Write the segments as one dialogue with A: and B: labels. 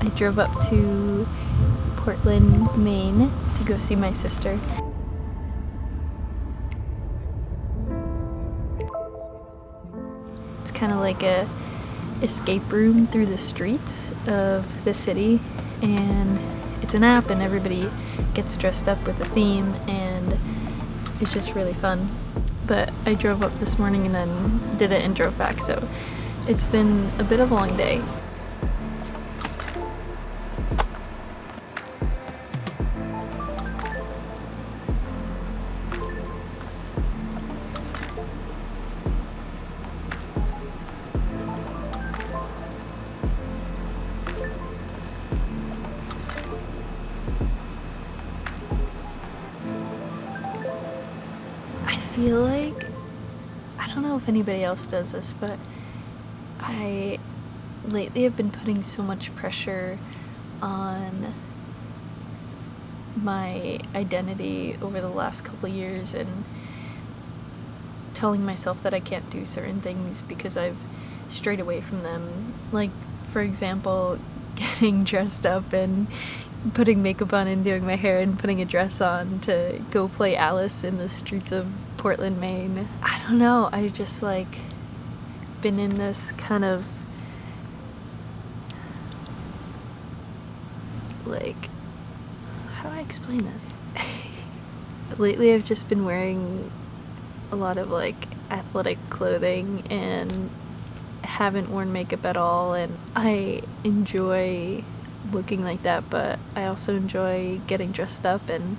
A: I drove up to Portland, Maine to go see my sister. It's kind of like a escape room through the streets of the city, and it's an app and everybody gets dressed up with a theme, and it's just really fun. But I drove up this morning and then did it and drove back, so it's been a bit of a long day. I feel like, I don't know if anybody else does this, but I lately have been putting so much pressure on my identity over the last couple years and telling myself that I can't do certain things because I've strayed away from them. Like, for example, getting dressed up and putting makeup on and doing my hair and putting a dress on to go play Alice in the streets of Portland, Maine. I don't know, I just like been in this kind of like, how do I explain this? Lately I've just been wearing a lot of like athletic clothing and haven't worn makeup at all, and I enjoy looking like that, but I also enjoy getting dressed up and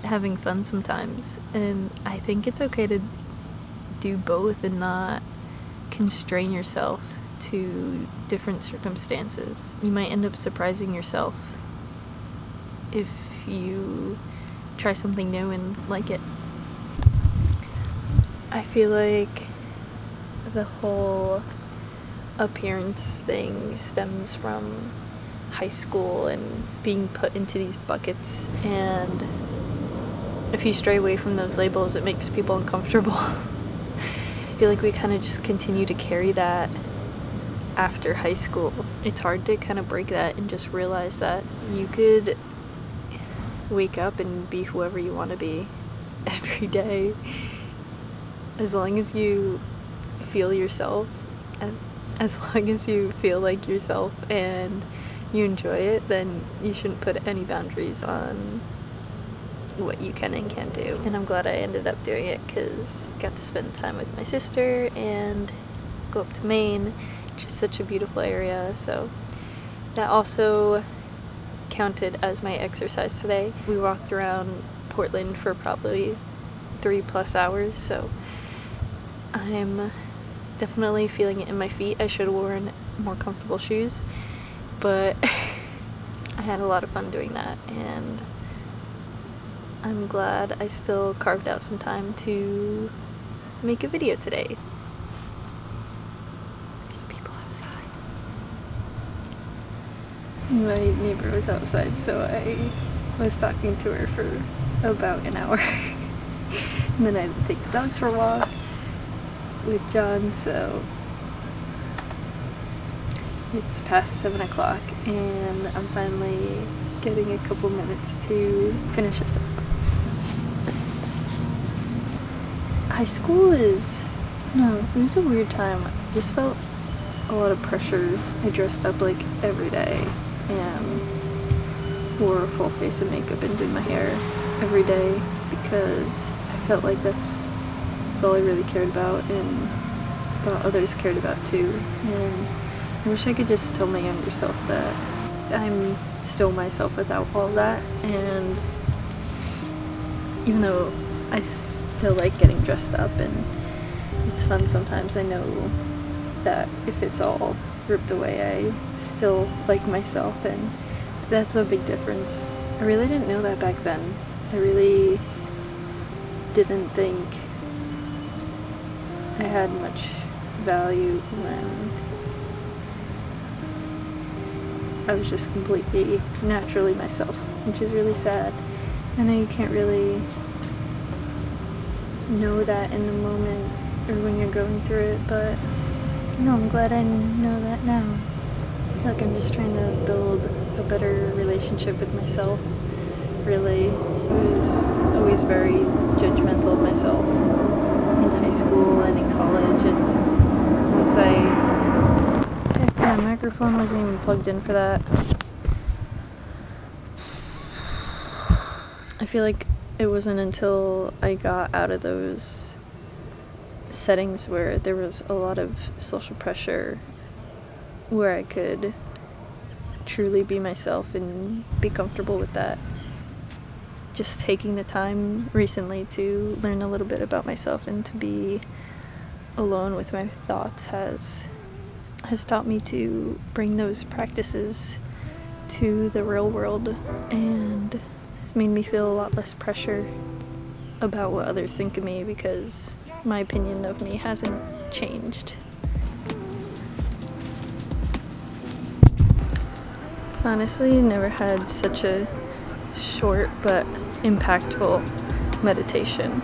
A: having fun sometimes, and I think it's okay to do both and not constrain yourself to different circumstances. You might end up surprising yourself if you try something new and like it. I feel like the whole appearance thing stems from high school and being put into these buckets, and if you stray away from those labels it makes people uncomfortable. I feel like we kind of just continue to carry that after high school. It's hard to kind of break that and just realize that you could wake up and be whoever you want to be every day, as long as you feel yourself, and as long as you feel like yourself and you enjoy it, then you shouldn't put any boundaries on what you can and can't do. And I'm glad I ended up doing it because I got to spend time with my sister and go up to Maine, which is such a beautiful area, so that also counted as my exercise today. We walked around Portland for probably 3+ hours, so I'm definitely feeling it in my feet. I should have worn more comfortable shoes, but I had a lot of fun doing that, and I'm glad I still carved out some time to make a video today. There's people outside. My neighbor was outside, so I was talking to her for about an hour. And then I had to take the dogs for a walk with John, so it's past 7 o'clock and I'm finally getting a couple minutes to finish this up. High school is, no, it was a weird time. I just felt a lot of pressure. I dressed up like every day and wore a full face of makeup and did my hair every day because I felt like that's all I really cared about and thought others cared about too. And I wish I could just tell my younger self that I'm still myself without all that, and even though I still like getting dressed up and it's fun sometimes, I know that if it's all ripped away I still like myself, and that's a big difference. I really didn't know that back then. I really didn't think I had much value when I was just completely naturally myself, which is really sad. I know you can't really know that in the moment or when you're going through it, but I'm glad I know that now. Like I'm just trying to build a better relationship with myself, really. I was always very judgmental of myself in high school and in college, and once heck, my microphone wasn't even plugged in for that. I feel like it wasn't until I got out of those settings where there was a lot of social pressure where I could truly be myself and be comfortable with that. Just taking the time recently to learn a little bit about myself and to be alone with my thoughts has taught me to bring those practices to the real world, and it's made me feel a lot less pressure about what others think of me because my opinion of me hasn't changed. Honestly, never had such a short but impactful meditation.